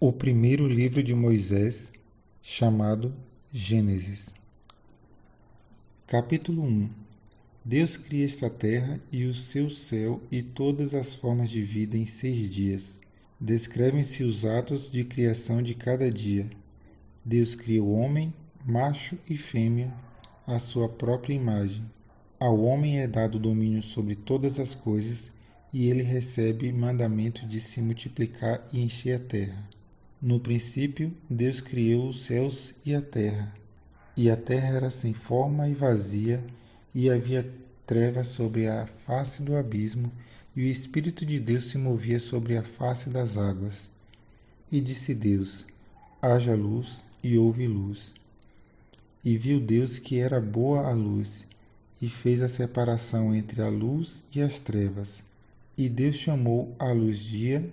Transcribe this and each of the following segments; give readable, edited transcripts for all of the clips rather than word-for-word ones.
O primeiro livro de Moisés, chamado Gênesis. Capítulo 1. Deus cria esta terra e o seu céu e todas as formas de vida em 6 dias. Descrevem-se os atos de criação de cada dia. Deus cria o homem, macho e fêmea, à sua própria imagem. Ao homem é dado domínio sobre todas as coisas e ele recebe mandamento de se multiplicar e encher a terra. No princípio, Deus criou os céus e a terra. E a terra era sem forma e vazia, e havia trevas sobre a face do abismo, e o Espírito de Deus se movia sobre a face das águas. E disse Deus: haja luz, e houve luz. E viu Deus que era boa a luz, e fez a separação entre a luz e as trevas. E Deus chamou a luz dia,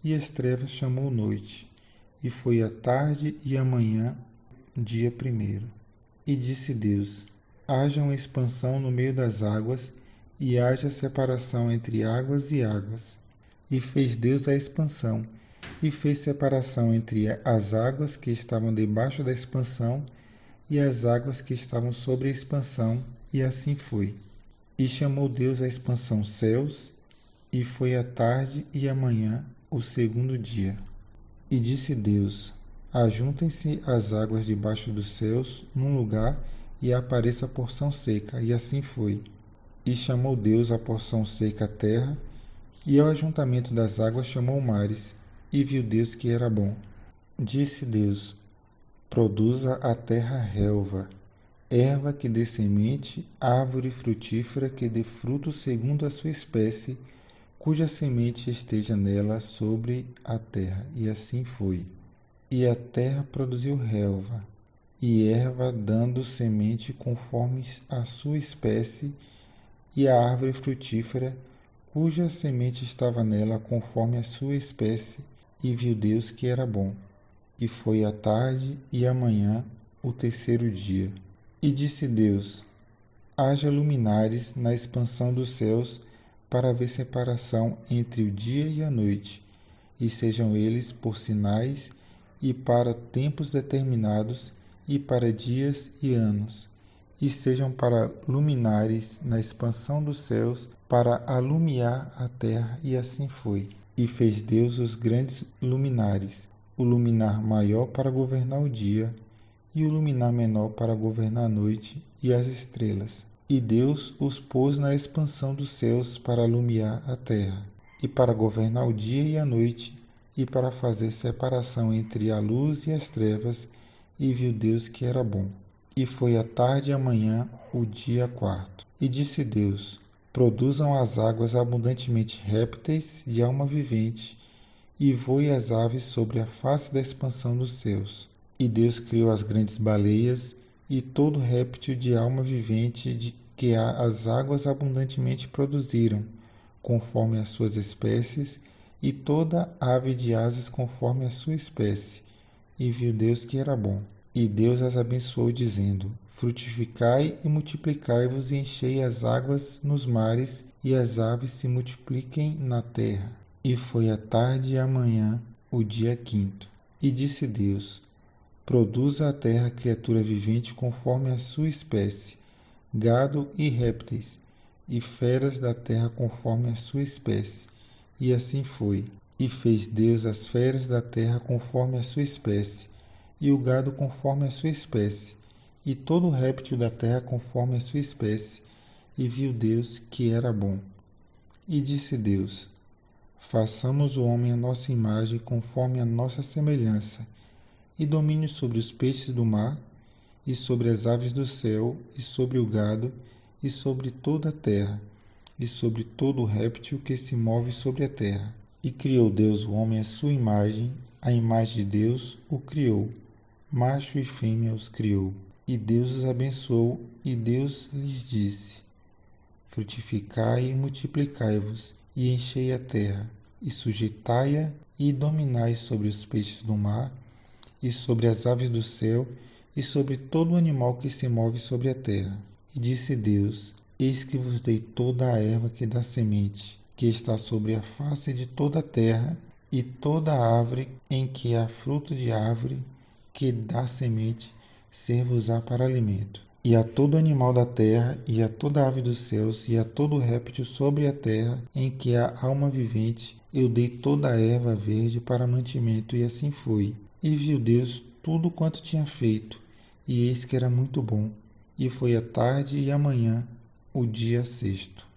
e as trevas chamou noite. E foi a tarde e a manhã, dia primeiro. E disse Deus: haja uma expansão no meio das águas, e haja separação entre águas e águas. E fez Deus a expansão, e fez separação entre as águas que estavam debaixo da expansão e as águas que estavam sobre a expansão, e assim foi. E chamou Deus a expansão céus, e foi a tarde e a manhã, o segundo dia. E disse Deus: ajuntem-se as águas debaixo dos céus num lugar, e apareça a porção seca, e assim foi. E chamou Deus a porção seca a terra, e ao ajuntamento das águas chamou mares, e viu Deus que era bom. Disse Deus: produza a terra relva, erva que dê semente, árvore frutífera que dê fruto segundo a sua espécie, cuja semente esteja nela sobre a terra. E assim foi. E a terra produziu relva, e erva dando semente conforme a sua espécie, e a árvore frutífera, cuja semente estava nela conforme a sua espécie, e viu Deus que era bom. E foi a tarde e a manhã, o terceiro dia. E disse Deus: haja luminares na expansão dos céus, para haver separação entre o dia e a noite, e sejam eles por sinais, e para tempos determinados, e para dias e anos, e sejam para luminares na expansão dos céus, para alumiar a terra, e assim foi. E fez Deus os grandes luminares, o luminar maior para governar o dia, e o luminar menor para governar a noite, e as estrelas. E Deus os pôs na expansão dos céus para alumiar a terra, e para governar o dia e a noite, e para fazer separação entre a luz e as trevas, e viu Deus que era bom. E foi a tarde e a manhã, o dia quarto. E disse Deus: produzam as águas abundantemente répteis de alma vivente, e voe as aves sobre a face da expansão dos céus. E Deus criou as grandes baleias, e todo réptil de alma vivente que as águas abundantemente produziram, conforme as suas espécies, e toda ave de asas conforme a sua espécie. E viu Deus que era bom. E Deus as abençoou, dizendo: frutificai e multiplicai-vos, e enchei as águas nos mares, e as aves se multipliquem na terra. E foi a tarde e a manhã, o dia quinto. E disse Deus: produza a terra criatura vivente conforme a sua espécie, gado e répteis, e feras da terra conforme a sua espécie. E assim foi. E fez Deus as feras da terra conforme a sua espécie, e o gado conforme a sua espécie, e todo réptil da terra conforme a sua espécie. E viu Deus que era bom. E disse Deus: façamos o homem à nossa imagem, conforme a nossa semelhança, e domine sobre os peixes do mar, e sobre as aves do céu, e sobre o gado, e sobre toda a terra, e sobre todo réptil que se move sobre a terra. E criou Deus o homem à sua imagem, a imagem de Deus o criou, macho e fêmea os criou. E Deus os abençoou, e Deus lhes disse: frutificai e multiplicai-vos, e enchei a terra, e sujeitai-a, e dominai sobre os peixes do mar, e sobre as aves do céu, e sobre todo animal que se move sobre a terra. E disse Deus: eis que vos dei toda a erva que dá semente, que está sobre a face de toda a terra, e toda árvore em que há fruto de árvore que dá semente, ser-vos-á para alimento. E a todo animal da terra, e a toda ave dos céus, e a todo réptil sobre a terra, em que há alma vivente, eu dei toda a erva verde para mantimento, e assim foi. E viu Deus tudo quanto tinha feito, e eis que era muito bom. E foi a tarde e a manhã, o dia sexto.